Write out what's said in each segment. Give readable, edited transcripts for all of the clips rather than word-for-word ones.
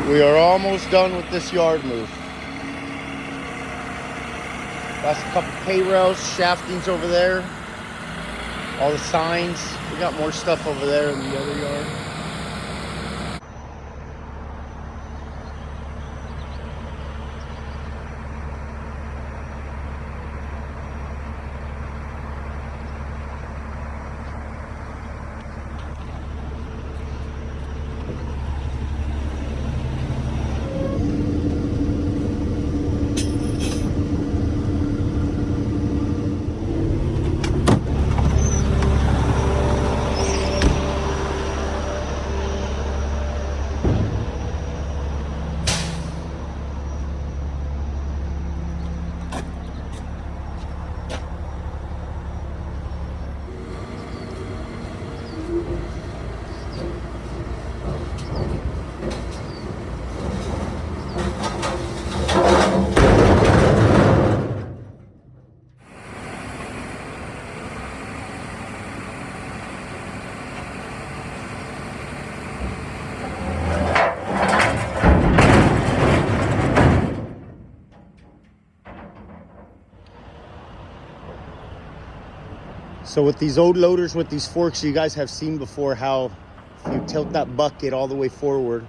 We are almost done with this yard move. That's a couple hay rails, shaftings over there. All the signs. We got more stuff over there in the other yard. So with these old loaders with these forks, you guys have seen before how if you tilt that bucket all the way forward,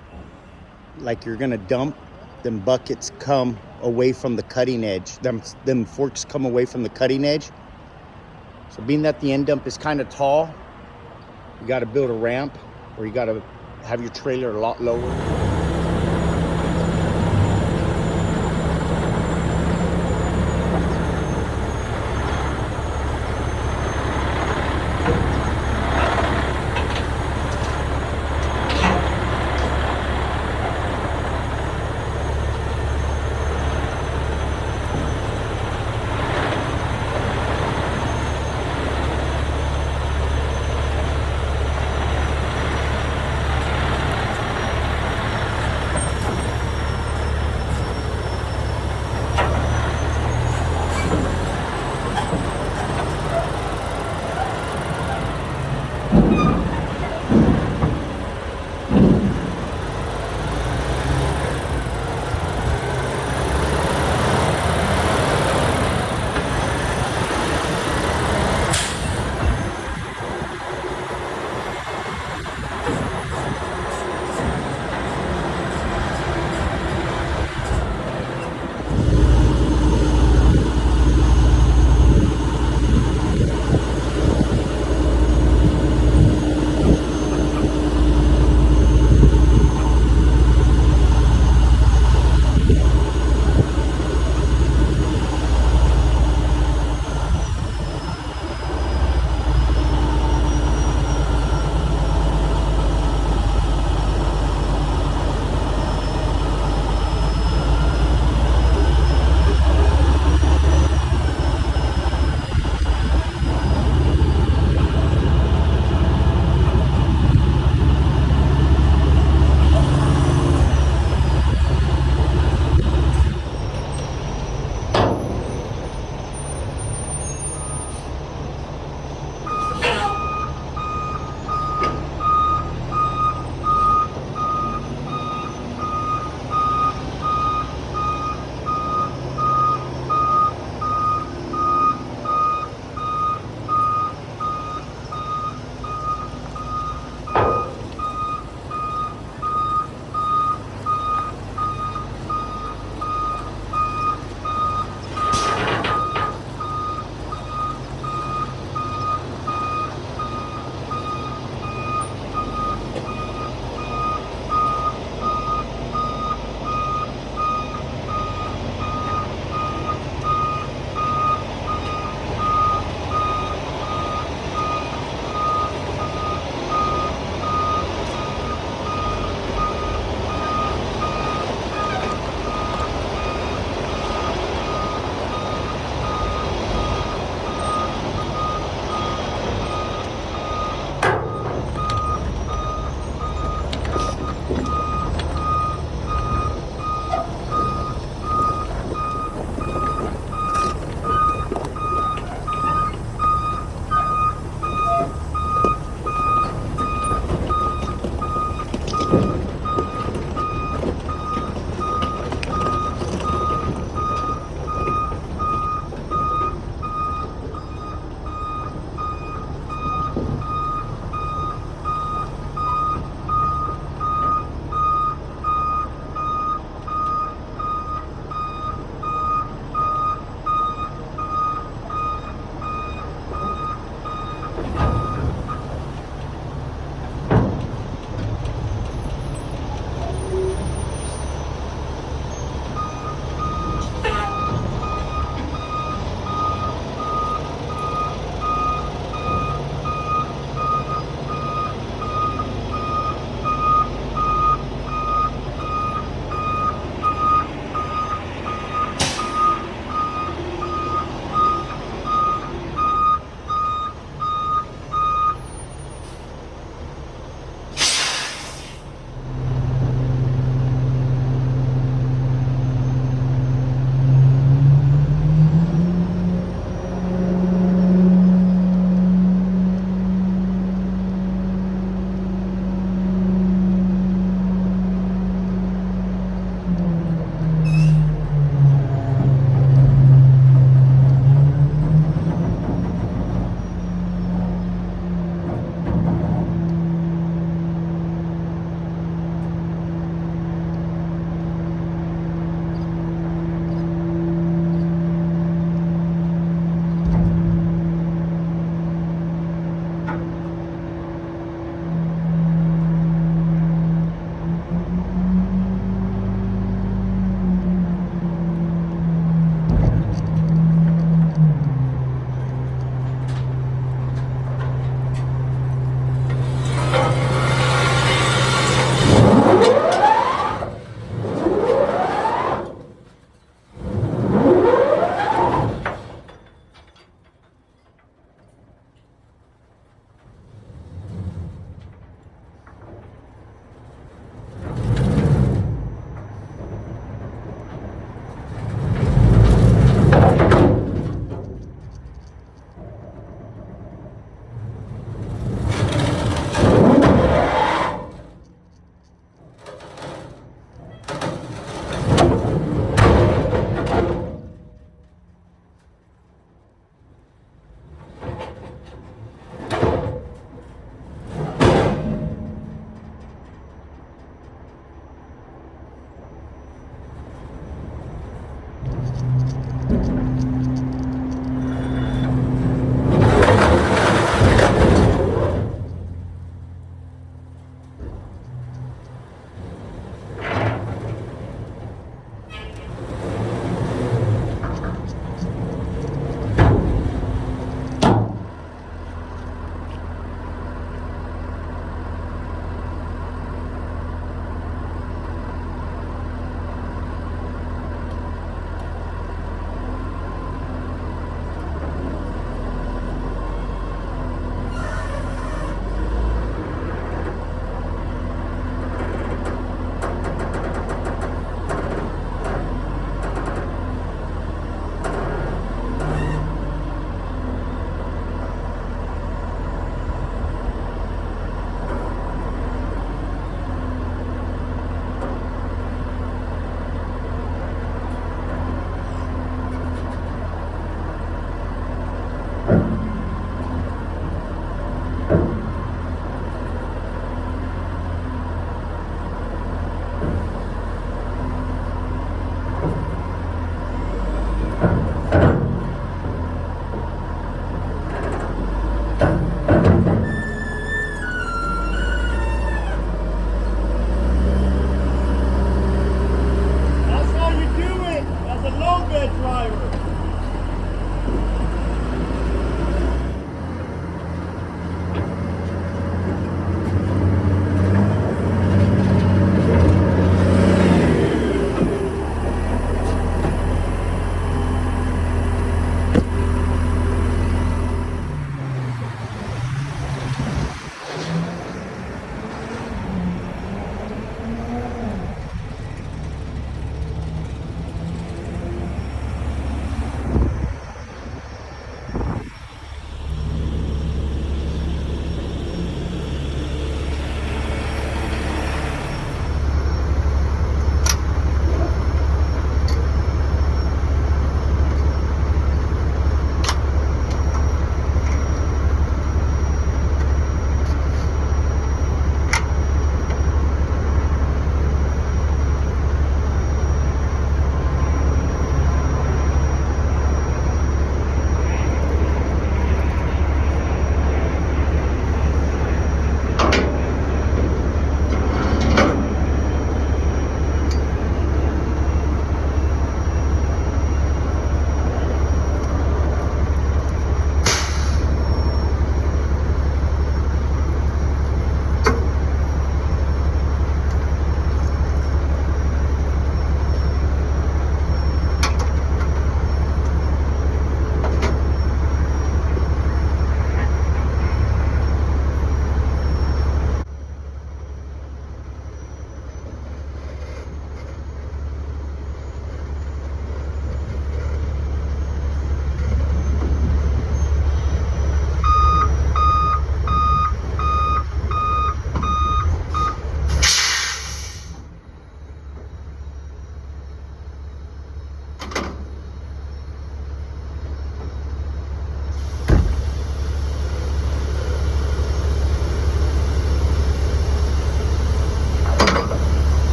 like you're gonna dump, them buckets come away from the cutting edge. Them forks come away from the cutting edge. So being that the end dump is kind of tall, you gotta build a ramp, or you gotta have your trailer a lot lower.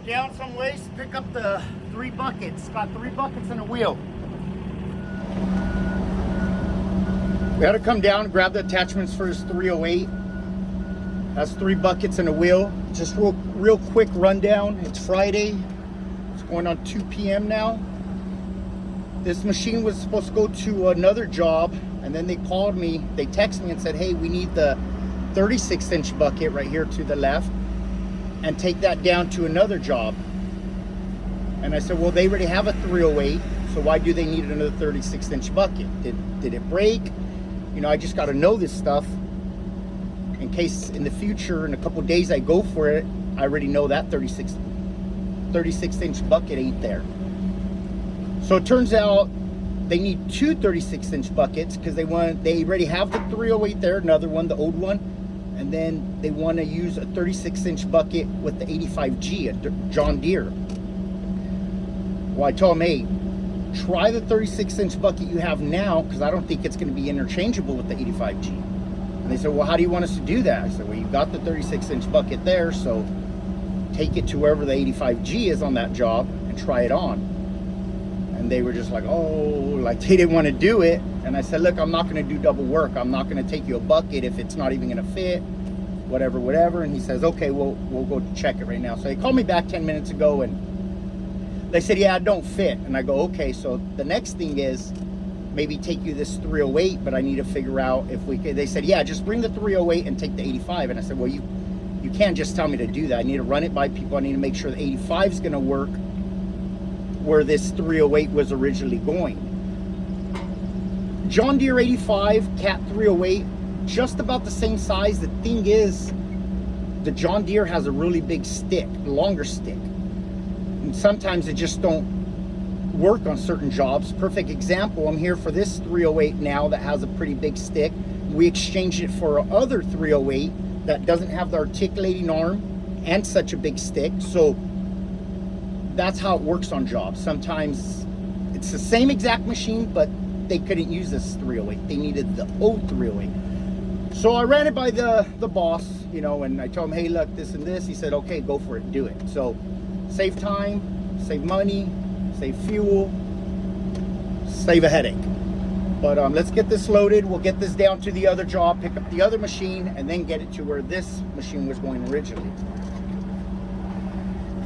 down some ways to pick up the 3 buckets. Got 3 buckets and a wheel. We had to come down and grab the attachments for his 308. That's 3 buckets and a wheel. Just real quick rundown. It's Friday. It's going on 2 p.m. now. This machine was supposed to go to another job, and then they called me. They texted me and said, hey, we need the 36-inch bucket right here to the left and take that down to another job. And I said, well, they already have a 308, so why do they need another 36-inch bucket? Did it break? You know, I just got to know this stuff in case in the future, in a couple days, I go for it. I already know that 36-inch bucket ain't there. So it turns out they need 2 36-inch buckets because they already have the 308 there, another one, the old one, and then they want to use a 36-inch bucket with the 85G, a John Deere. Well, I told them, hey, try the 36-inch bucket you have now because I don't think it's going to be interchangeable with the 85G. And they said, well, how do you want us to do that? I said, well, you've got the 36-inch bucket there, so take it to wherever the 85G is on that job and try it on. And they were just like, oh, like they didn't want to do it. And I said, look, I'm not going to do double work. I'm not going to take you a bucket if it's not even going to fit, whatever. And he says, okay, we'll go check it right now. So they called me back 10 minutes ago and they said, yeah, it don't fit. And I go, okay, so the next thing is maybe take you this 308, but I need to figure out if we can. They said, yeah, just bring the 308 and take the 85. And I said, well, you can't just tell me to do that. I need to run it by people. I need to make sure the 85 is going to work where this 308 was originally going. John Deere 85, Cat 308, just about the same size. The thing is, the John Deere has a really big stick, longer stick. And sometimes it just don't work on certain jobs. Perfect example, I'm here for this 308 now that has a pretty big stick. We exchanged it for other 308 that doesn't have the articulating arm and such a big stick. So that's how it works on jobs. Sometimes it's the same exact machine, but they couldn't use this 308. They needed the old 308. So I ran it by the boss, you know, and I told him, hey, look, this and this. He said, okay, go for it and do it. So save time, save money, save fuel, save a headache. But let's get this loaded. We'll get this down to the other job, pick up the other machine, and then get it to where this machine was going originally.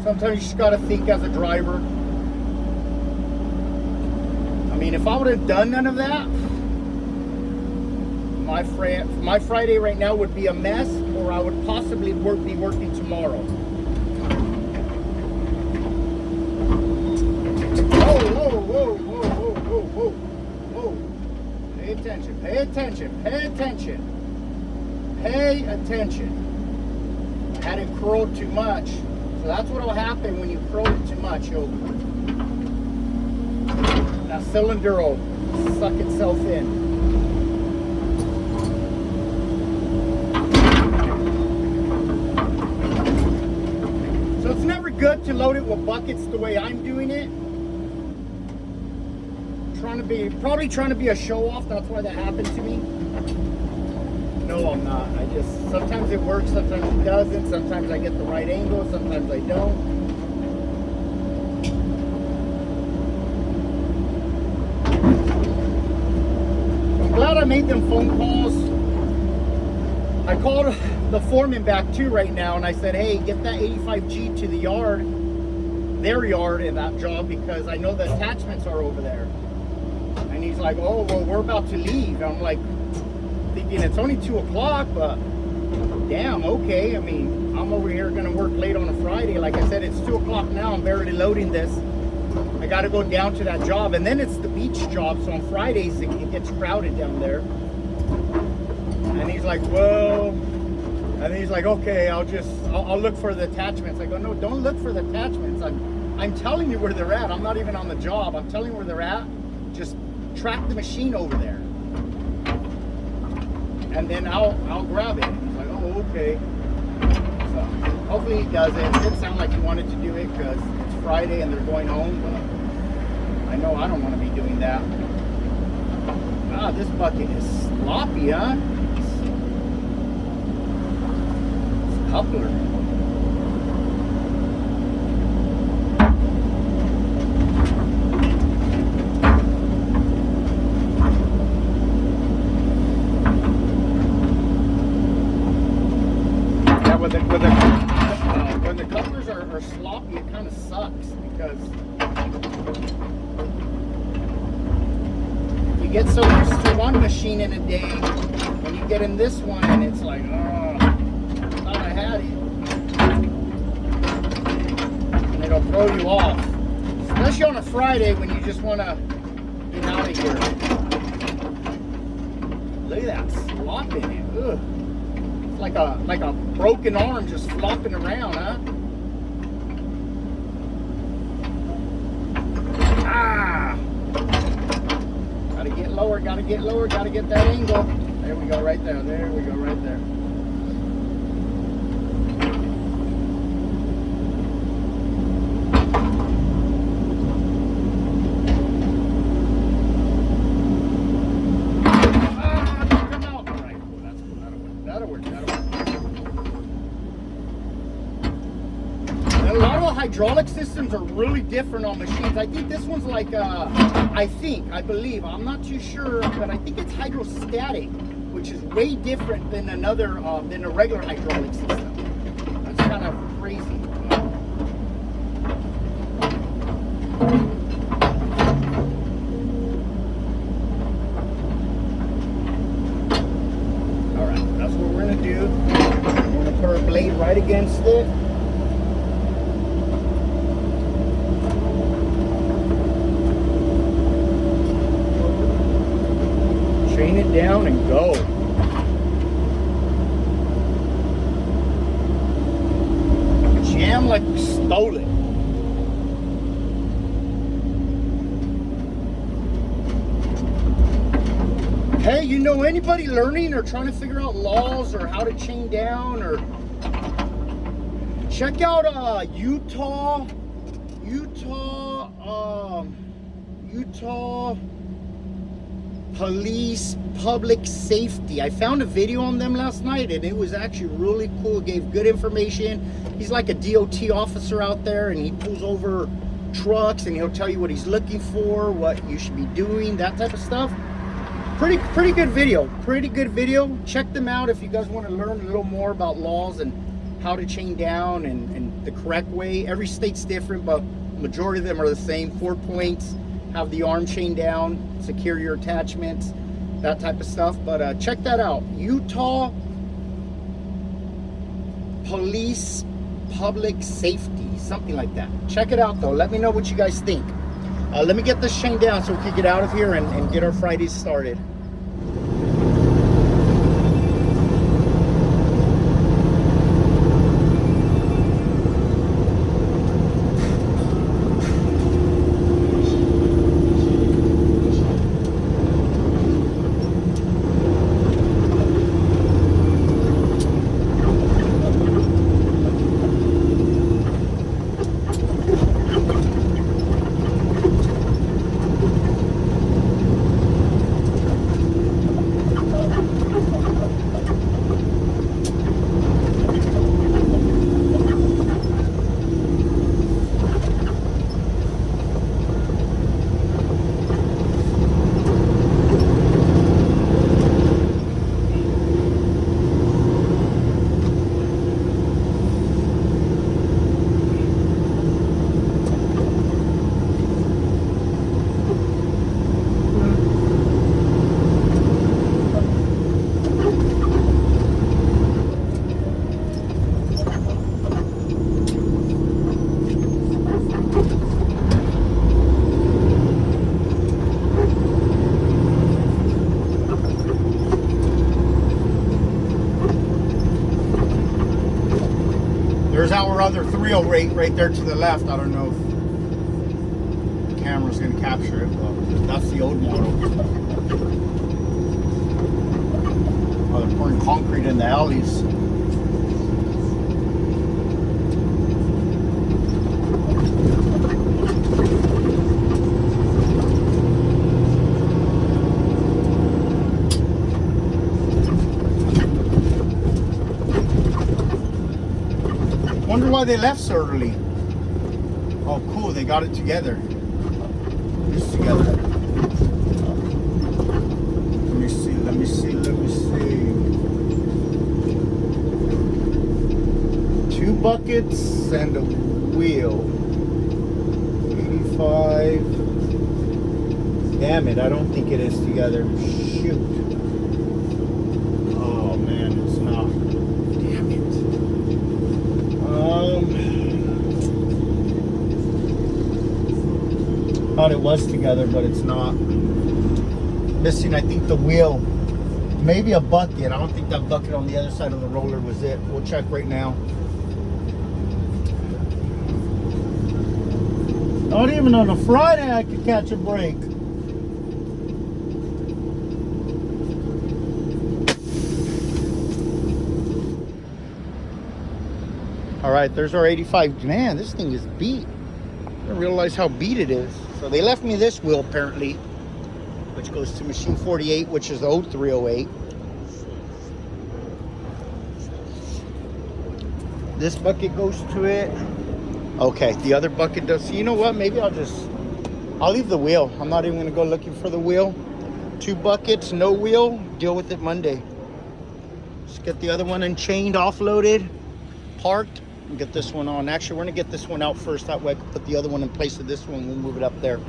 Sometimes you just gotta think as a driver. I mean, if I would have done none of that, my Friday right now would be a mess, or I would possibly be working tomorrow. Whoa. Pay attention, pay attention, pay attention. Pay attention. I had it curled too much. So that's what will happen when you curl it too much. That cylinder will suck itself in. So it's never good to load it with buckets the way I'm doing it. Probably trying to be a show off. That's why that happened to me. No, I'm not. Sometimes it works, sometimes it doesn't. Sometimes I get the right angle, sometimes I don't. I'm glad I made them phone calls. I called the foreman back too right now and I said, hey, get that 85G to the yard, their yard in that job, because I know the attachments are over there. And he's like, oh, well, we're about to leave. I'm like, thinking it's only 2 o'clock, but damn, okay. I mean, I'm over here gonna work late on a Friday. Like I said, it's 2 o'clock now. I'm barely loading this. I gotta go down to that job, and then it's the beach job. So on Fridays it gets crowded down there. And he's like, well, and he's like, okay, I'll look for the attachments. I go, no, don't look for the attachments. I'm telling you where they're at. I'm not even on the job. I'm telling you where they're at. Just track the machine over there. And then I'll grab it. He's like, oh, okay. So hopefully he does it. It didn't sound like he wanted to do it because it's Friday and they're going home, but I know I don't want to be doing that. Ah, this bucket is sloppy, huh? It's coupler. when the couplers are sloppy, it kind of sucks because you get so used to one machine in a day, when you get in this one and it's like, oh, I thought I had it, and it'll throw you off, especially on a Friday when you just want to get out of here. Look at that slop in it. Ugh. It's like a broken arm just flopping around, huh? Ah! Gotta get lower, gotta get lower, gotta get that angle. There we go, right there. There we go, right there. Hydraulic systems are really different on machines. I think this one's like, I believe, I'm not too sure, but I think it's hydrostatic, which is way different than another, than a regular hydraulic system. That's kind of crazy. All right, that's what we're gonna do. We're gonna put our blade right against it. Train it down and go. Jam like we stole it. Hey, you know anybody learning or trying to figure out laws or how to chain down, or check out Utah Police Public Safety. I found a video on them last night and it was actually really cool. It gave good information. He's like a DOT officer out there and he pulls over trucks and he'll tell you what he's looking for, what you should be doing, that type of stuff. Pretty good video. Pretty good video. Check them out if you guys want to learn a little more about laws and how to chain down and the correct way. Every state's different, but majority of them are the same. 4 points, have the arm chain down, secure your attachments, that type of stuff. But check that out. Utah Police Public Safety, something like that. Check it out though. Let me know what you guys think. Let me get this chain down so we can get out of here and get our Fridays started. There's our other 308 right there to the left. I don't know if the camera's going to capture it, but that's the old model. Oh, they're pouring concrete in the alleys. Wonder why they left so early. Oh, cool, they got it together. It's together. Let me see. buckets and a wheel. 85. Damn it, I don't think it is together. Shoot. Oh man, it's not. Damn it. Thought it was together, but it's not. Missing, I think, the wheel. Maybe a bucket. I don't think that bucket on the other side of the roller was it. We'll check right now. Not even on a Friday I could catch a break. All right, there's our 85. Man, this thing is beat. I didn't realize how beat it is. So they left me this wheel apparently, which goes to machine 48, which is the 0308. This bucket goes to it. Okay, the other bucket does. So you know what? Maybe I'll leave the wheel. I'm not even gonna go looking for the wheel. 2 buckets, no wheel. Deal with it Monday. Just get the other one unchained, offloaded, parked, and get this one on. Actually, we're gonna get this one out first. That way I can put the other one in place of this one. We'll move it up there.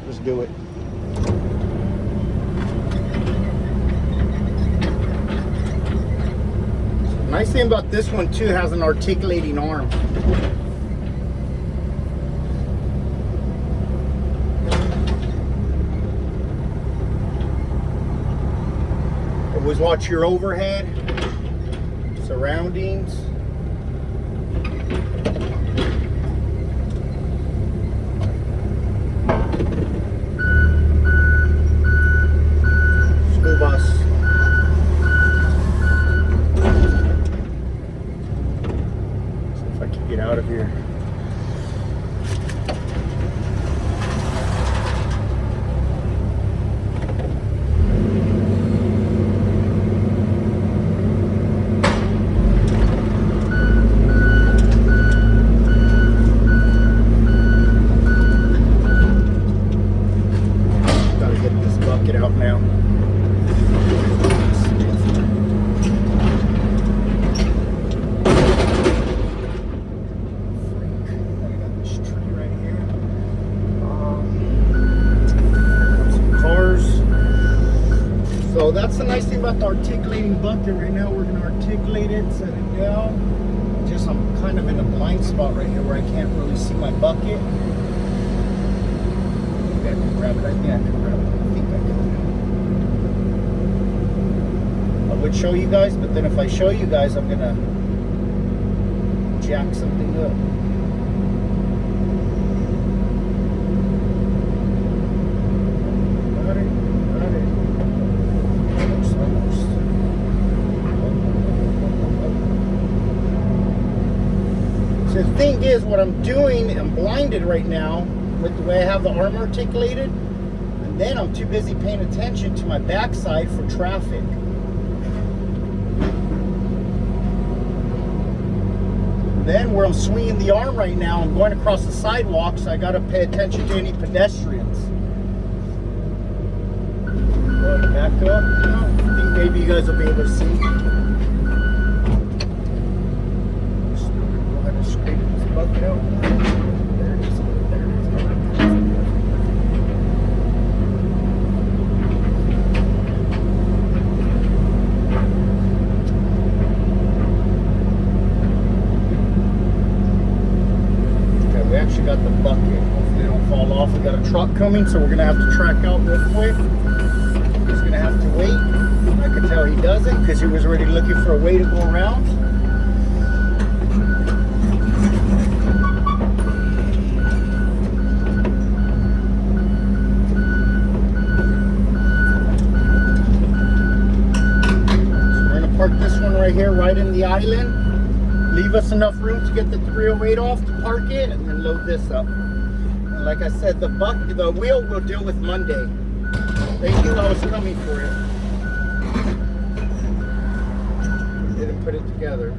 Let's do it. Nice thing about this one too, has an articulating arm. Always watch your overhead, surroundings. School bus. See if I can get out of here. So that's the nice thing about the articulating bucket. Right now we're going to articulate it, set it down. Just I'm kind of in a blind spot right here where I can't really see my bucket. Maybe I can grab it. I think I can grab it. I think I can. I would show you guys, but then if I show you guys, I'm going to jack something up. The thing is, what I'm doing, I'm blinded right now with the way I have the arm articulated, and then I'm too busy paying attention to my backside for traffic. Then where I'm swinging the arm right now, I'm going across the sidewalk, so I got to pay attention to any pedestrians. Go ahead and back up. I think maybe you guys will be able to see. Bucket out. There it is. There it is. Okay, we actually got the bucket. Hopefully it don't fall off. We got a truck coming, so we're gonna have to track out real quick. He's gonna have to wait. I can tell he doesn't because he was already looking for a way to go around. Park this one right here, right in the island. Leave us enough room to get the 308 off to park it, and then load this up. And like I said, the wheel we'll deal with Monday. They knew I was coming for it. Didn't put it together.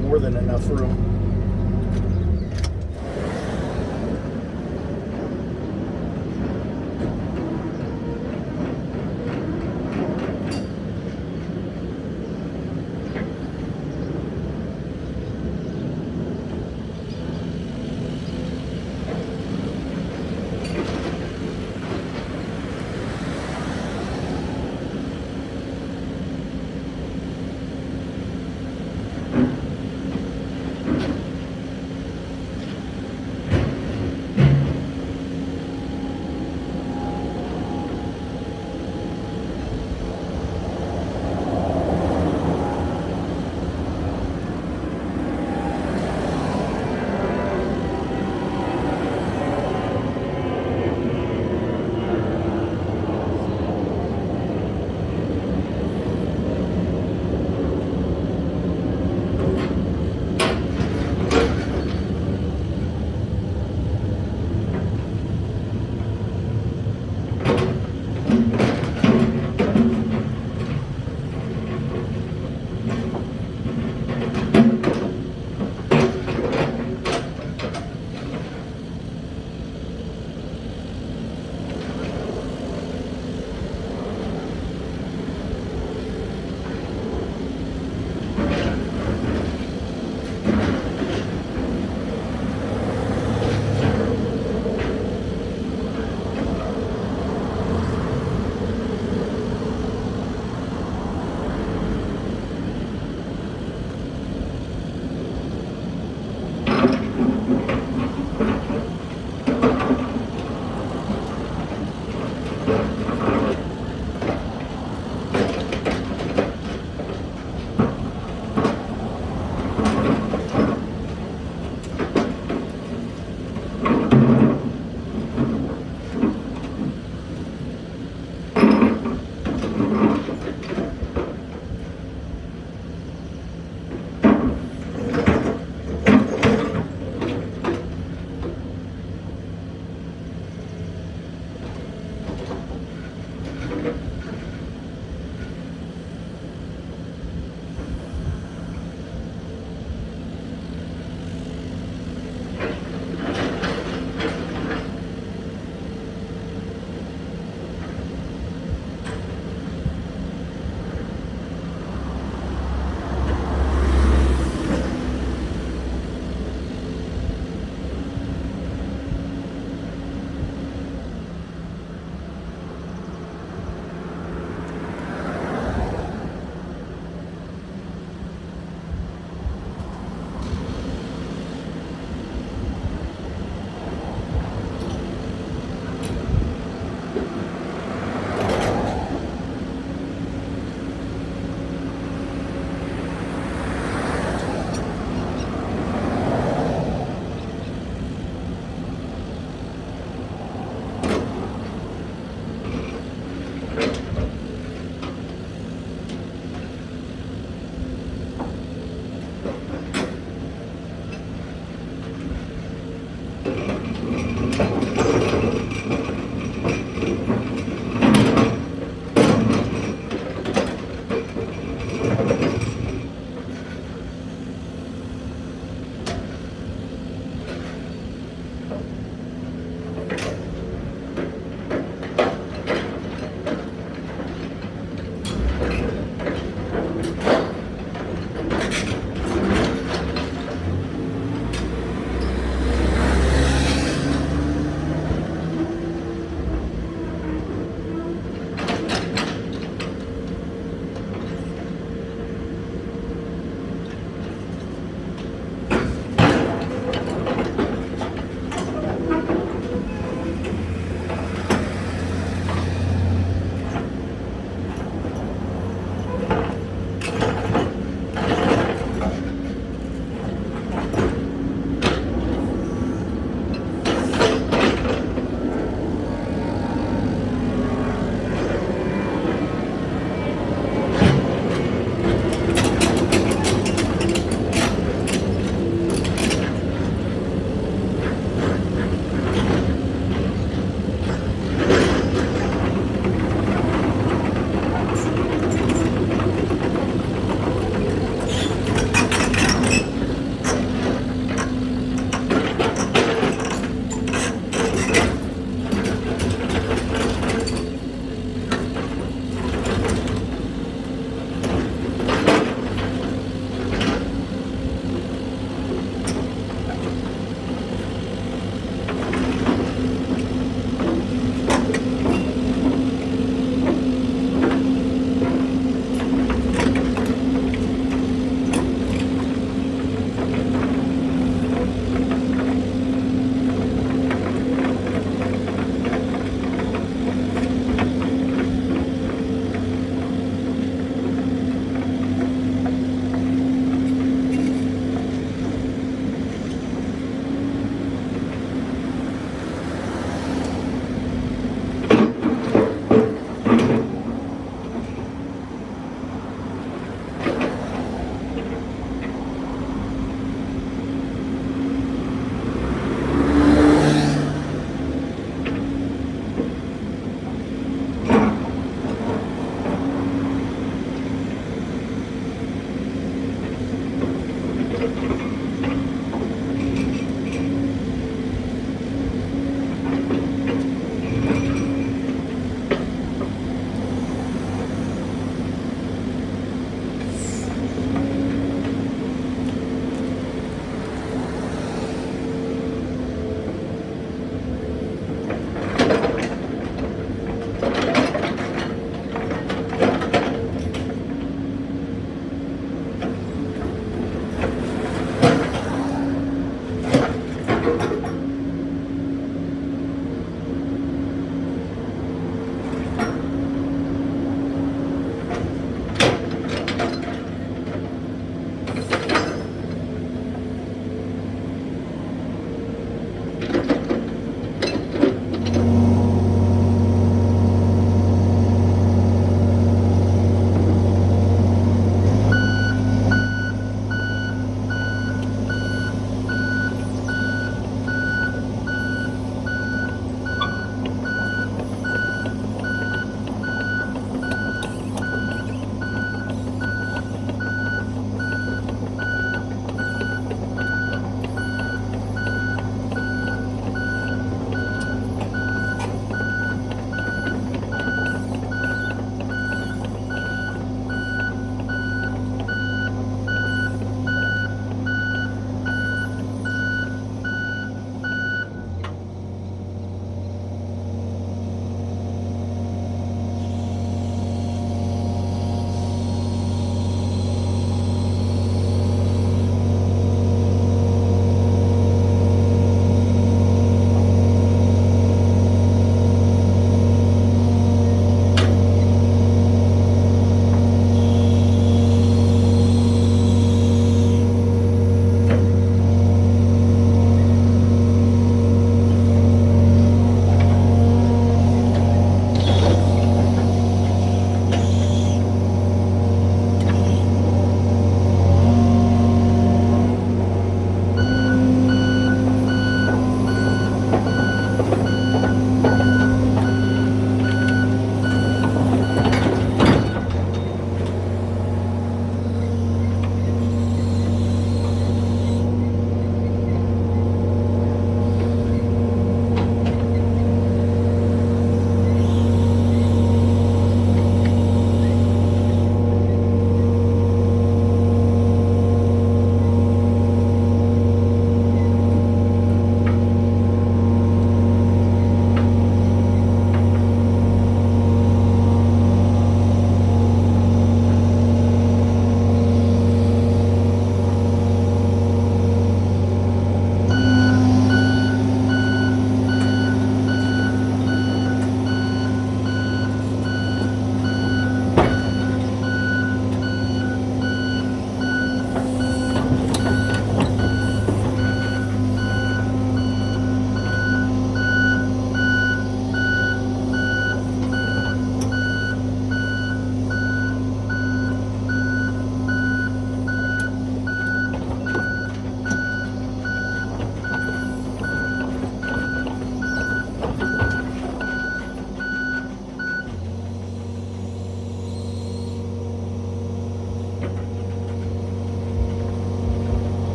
More than enough room.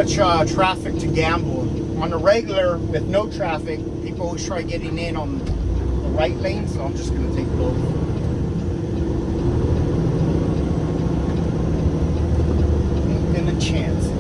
much traffic to gamble. On the regular, with no traffic, people always try getting in on the right lane, so I'm just going to take both. Ain't gonna chance it.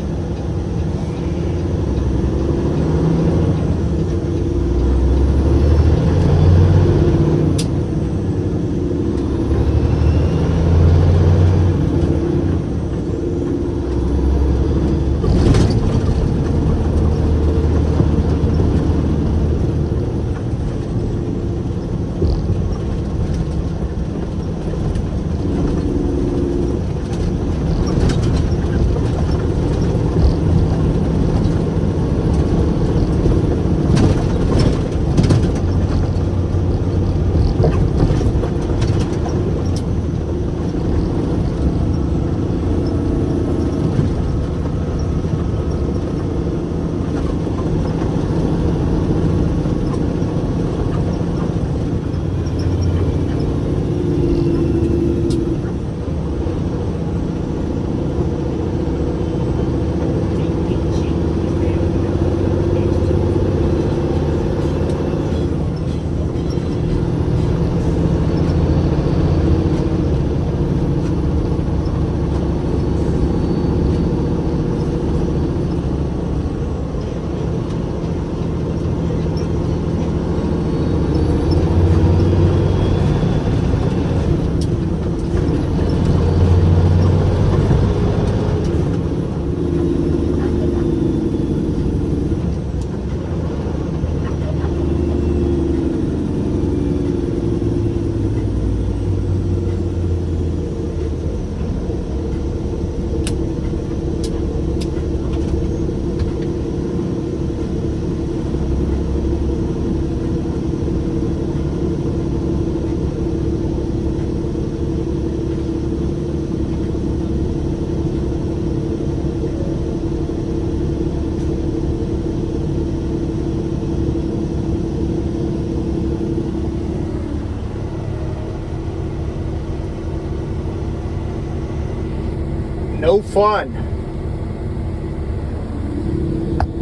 No fun.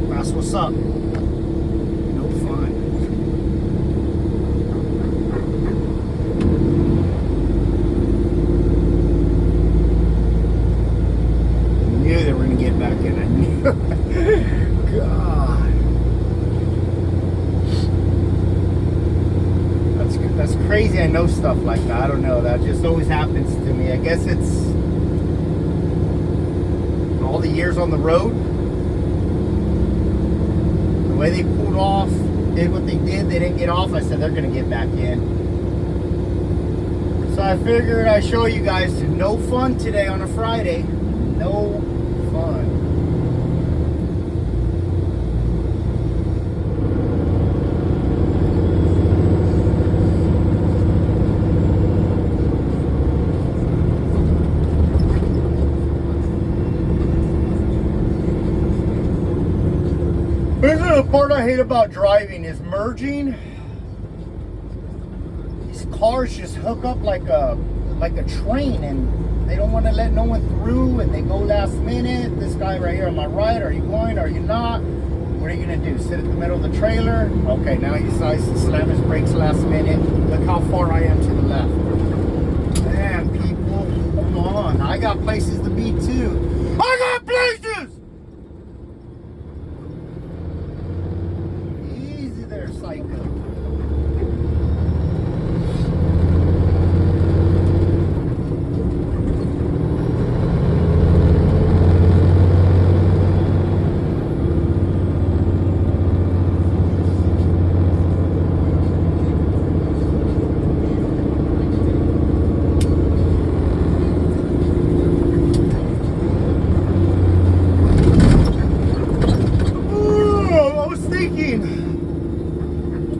That's what's up. No fun. I knew they were gonna get back in. I knew. God. That's crazy. I know stuff like that. I don't know. That just always happens to me. I guess it's all the years on the road, the way they pulled off, did what they did, they didn't get off. I said they're gonna get back in. So I figured I'd show you guys no fun today on a Friday. No fun. This is the part I hate about driving, is merging. These cars just hook up like a train, and they don't want to let no one through, and they go last minute. This guy right here on my right, are you going, are you not? What are you gonna do, sit at the middle of the trailer? Okay, now he decides to slam his brakes last minute. Look how far I am to the left. Damn, people, come on. I got places to be too. I got places! Psycho.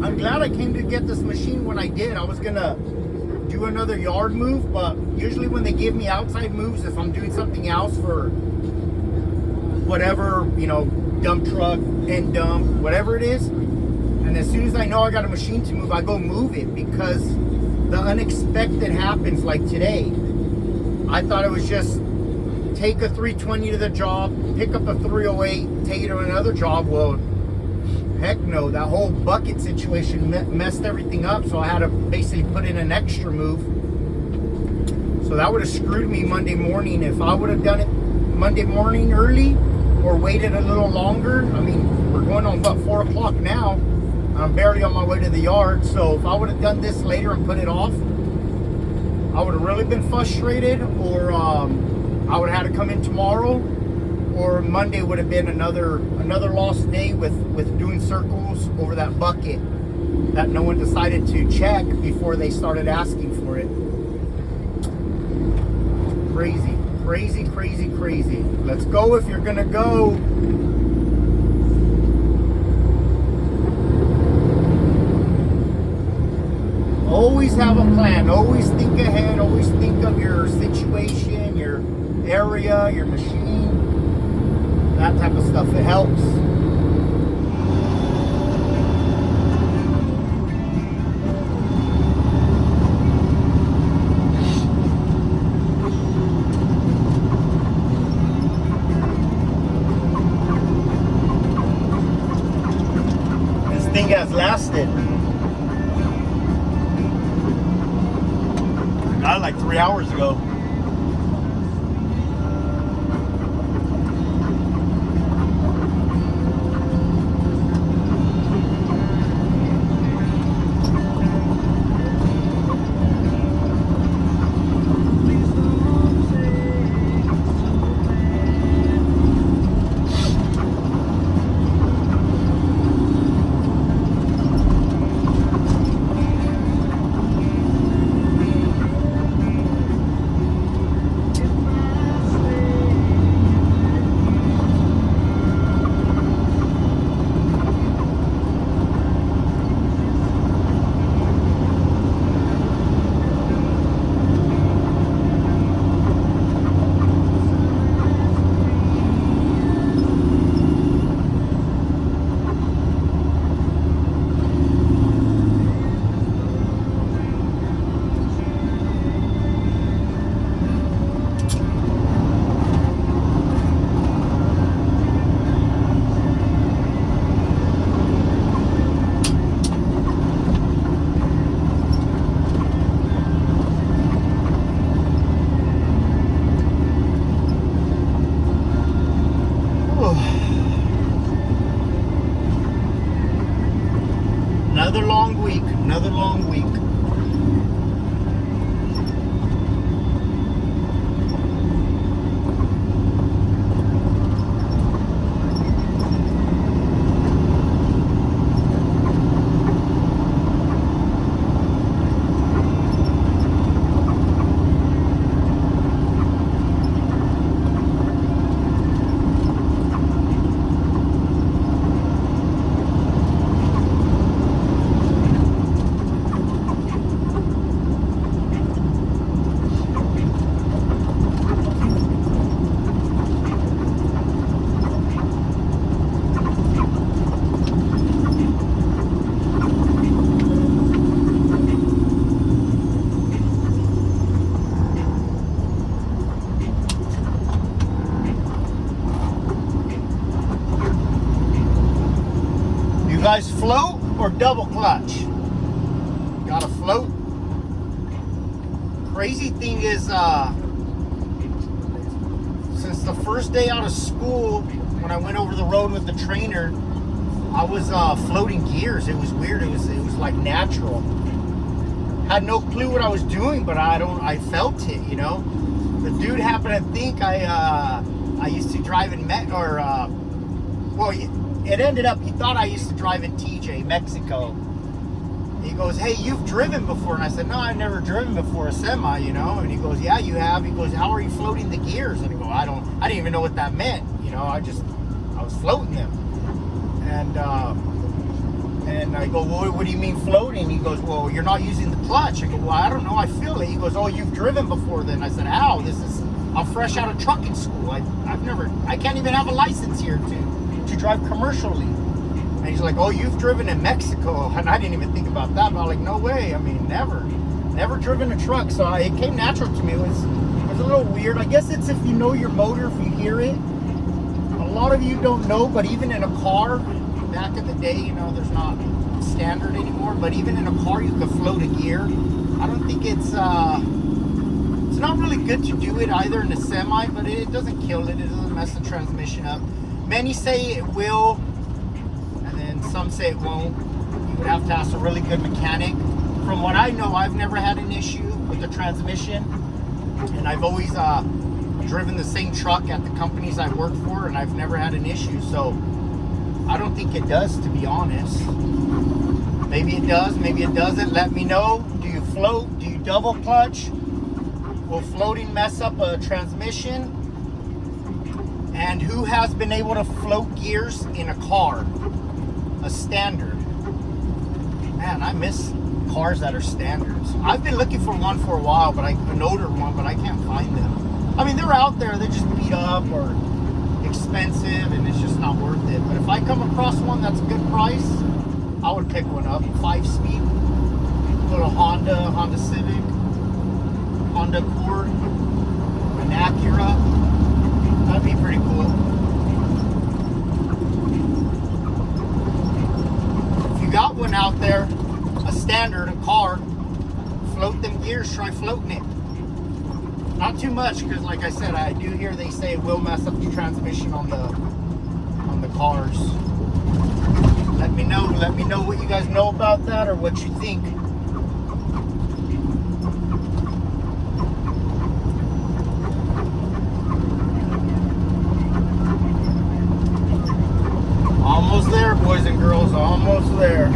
I'm glad I came to get this machine when I did. I was gonna do another yard move, but usually when they give me outside moves, if I'm doing something else for whatever, you know, dump truck, end dump, whatever it is, and as soon as I know I got a machine to move, I go move it, because the unexpected happens. Like today, I thought it was just take a 320 to the job, pick up a 308, take it to another job. Well, heck no, that whole bucket situation messed everything up, so I had to basically put in an extra move. So that would have screwed me Monday morning. If I would have done it Monday morning early or waited a little longer, I mean, we're going on about 4 o'clock now. I'm barely on my way to the yard, so if I would have done this later and put it off, I would have really been frustrated, or I would have had to come in tomorrow, or Monday would have been another lost day with doing circles over that bucket that no one decided to check before they started asking for it. Crazy, crazy, crazy, crazy. Let's go if you're gonna go. Always have a plan. Always think ahead. Always think of your situation, your area, your machine, that type of stuff. It helps. This thing has lasted. Got it like 3 hours ago. Another long week, another long week. You guys float or double clutch? Gotta float. Crazy thing is, since the first day out of school, when I went over the road with the trainer, I was floating gears. It was weird. It was like natural. Had no clue what I was doing, but I felt it, you know. The dude happened to think I used to drive in it ended up, he thought I used to drive in TJ, Mexico. He goes, hey, you've driven before. And I said, no, I've never driven before a semi, you know. And he goes, yeah, you have. He goes, how are you floating the gears? And I go, I didn't even know what that meant. You know, I was floating them. And I go, well, what do you mean floating? He goes, well, you're not using the clutch. I go, well, I don't know, I feel it. He goes, oh, you've driven before then. I said, how? I'm fresh out of trucking school. I can't even have a license here to drive commercially. And he's like, oh, you've driven in Mexico. And I didn't even think about that. But I'm like, no way. I mean, never driven a truck. So it came natural to me. It was a little weird. I guess it's if you know your motor, if you hear it. A lot of you don't know, but even in a car, back in the day, you know, there's not standard anymore, but even in a car, you could float a gear. I don't think it's not really good to do it either in a semi, but it doesn't kill it. It doesn't mess the transmission up. Many say it will, and then some say it won't. You would have to ask a really good mechanic. From what I know, I've never had an issue with the transmission, and I've always driven the same truck at the companies I worked for, and I've never had an issue. So I don't think it does, to be honest. Maybe it does, maybe it doesn't. Let me know. Do you float? Do you double clutch? Will floating mess up a transmission? And who has been able to float gears in a car? A standard. Man, I miss cars that are standards. I've been looking for one for a while, but an older one, but I can't find them. I mean, they're out there. They're just beat up or expensive, and it's just not worth it. But if I come across one that's a good price, I would pick one up. 5-speed, little Honda Civic, Honda Accord, an Acura. That'd be pretty cool. If you got one out there, a standard, a car, float them gears, try floating it. Not too much, because like I said, I do hear they say it will mess up the transmission on the cars. Let me know what you guys know about that or what you think. Almost there, boys and girls, almost there.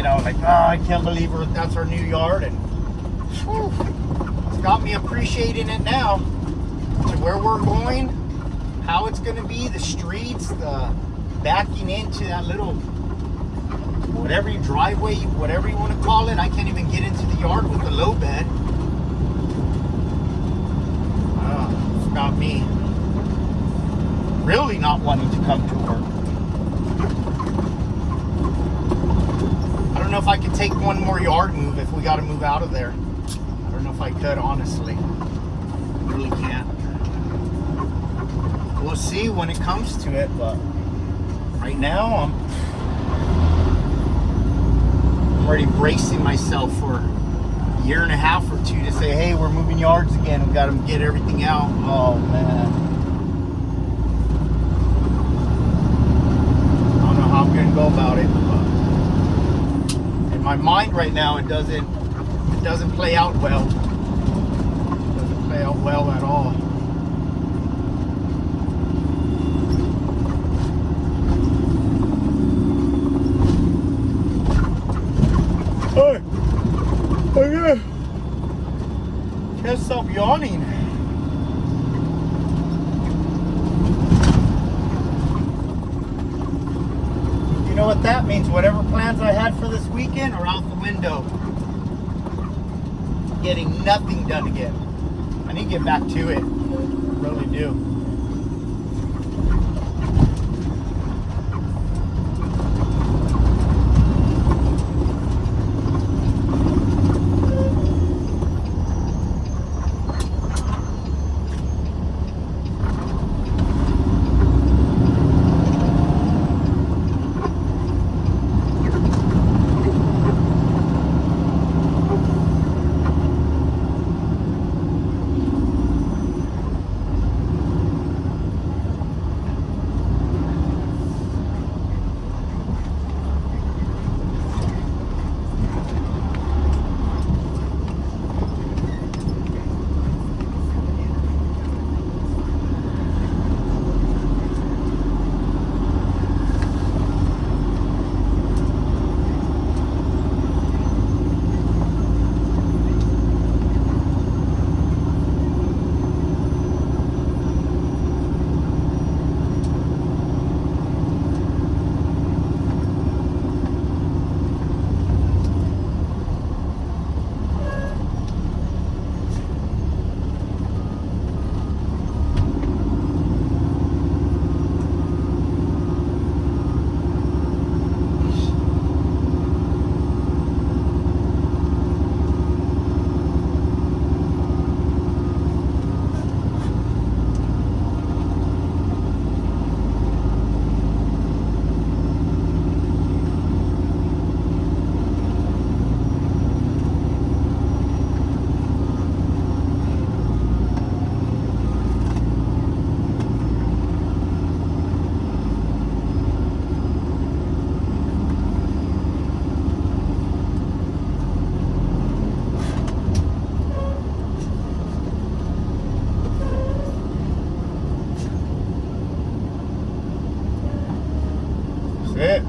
I was like, oh, I can't believe that's our new yard, and whew, it's got me appreciating it now. To where we're going, how it's going to be, the streets, the backing into that little, whatever you driveway, whatever you want to call it. I can't even get into the yard with the low bed. It's got me really not wanting to come to work. I don't know if I could take one more yard move if we got to move out of there. I don't know if I could, honestly. I really can't. We'll see when it comes to it, but right now I'm already bracing myself for a year and a half or two to say, hey, we're moving yards again. We got to get everything out. Oh, man. I don't know how I'm going to go about it, but in my mind right now, it doesn't play out well. It doesn't play out well at all. Hey, okay. Can't stop yawning. You know what that means? Whatever plans I had for this weekend are out the window. Getting nothing done again. I need to get back to it. I really do. It.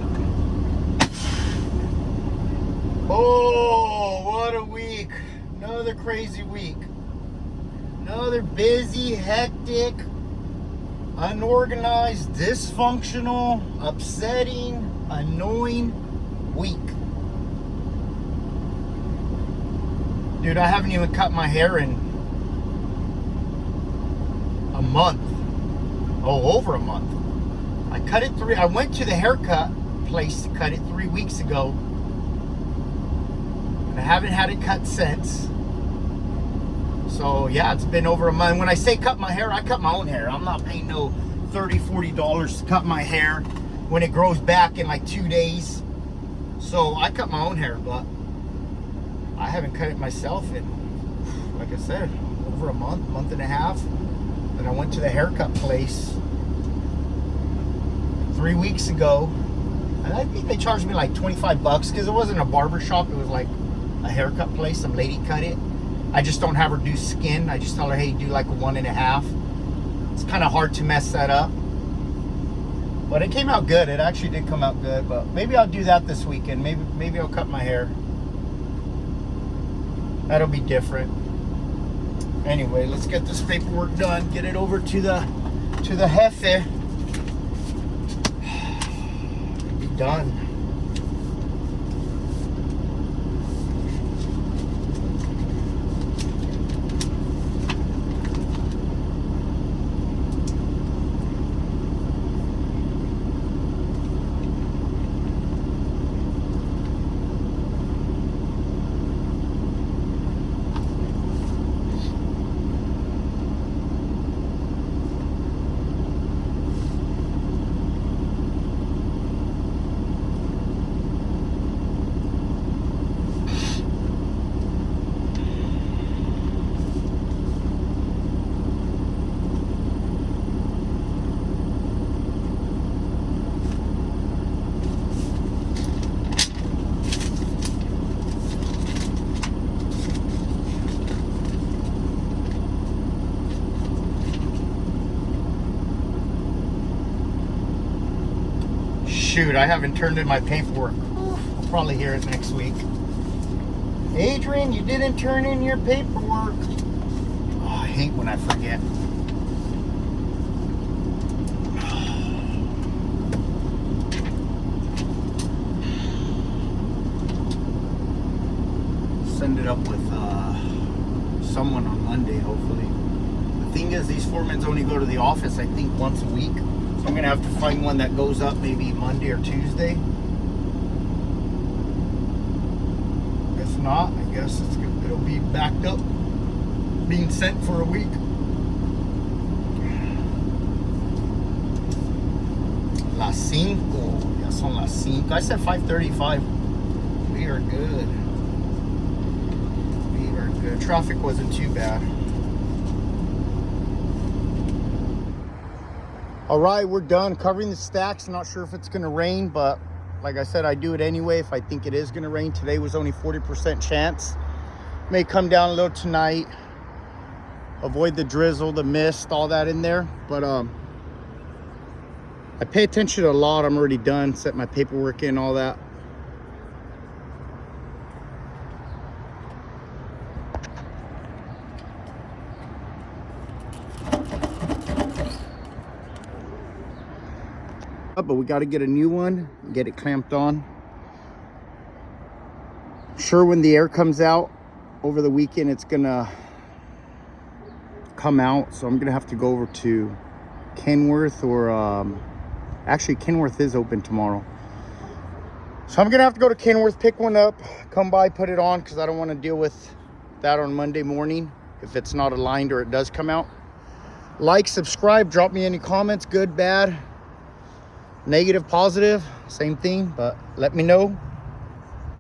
Oh, what a week. Another crazy week. Another busy, hectic, unorganized, dysfunctional, upsetting, annoying week. Dude, I haven't even cut my hair in a month. Oh, over a month. I cut it I went to the haircut place to cut it 3 weeks ago. And I haven't had it cut since. So yeah, it's been over a month. When I say cut my hair, I cut my own hair. I'm not paying no $30, $40 to cut my hair when it grows back in like 2 days. So I cut my own hair, but I haven't cut it myself in, like I said, over a month and a half. And I went to the haircut place 3 weeks ago, and I think they charged me like $25 because it wasn't a barber shop. It was like a haircut place. Some lady cut it. I just don't have her do skin. I just tell her, hey, do like a 1.5. It's kind of hard to mess that up, but it came out good. It actually did come out good. But maybe I'll do that this weekend. Maybe I'll cut my hair. That'll be different. Anyway, let's get this paperwork done. Get it over to the to the Jefe. Be done. Shoot, I haven't turned in my paperwork. I'll probably hear it next week. Adrian, you didn't turn in your paperwork. Oh, I hate when I forget. Send it up with someone on Monday, hopefully. The thing is, these foremen only go to the office, I think, once a week. So I'm gonna have to find one that goes up maybe Monday or Tuesday. If not, I guess it'll be backed up, being sent for a week. Las 5. Ya son las 5. I said 5:35. We are good. We are good. Traffic wasn't too bad. All right, we're done covering the stacks. I'm not sure if it's gonna rain, but like I said, I do it anyway if I think it is gonna rain. Today was only 40% chance. May come down a little tonight. Avoid the drizzle, the mist, all that in there. But I pay attention to a lot. I'm already done, set my paperwork in, all that. But we got to get a new one, get it clamped on. I'm sure when the air comes out over the weekend, it's gonna come out. So I'm gonna have to go over to Kenworth, or actually Kenworth is open tomorrow. So I'm gonna have to go to Kenworth, pick one up, come by, put it on, because I don't want to deal with that on Monday morning if it's not aligned or it does come out. Like, subscribe, drop me any comments, good, bad, negative, positive, same thing, but let me know.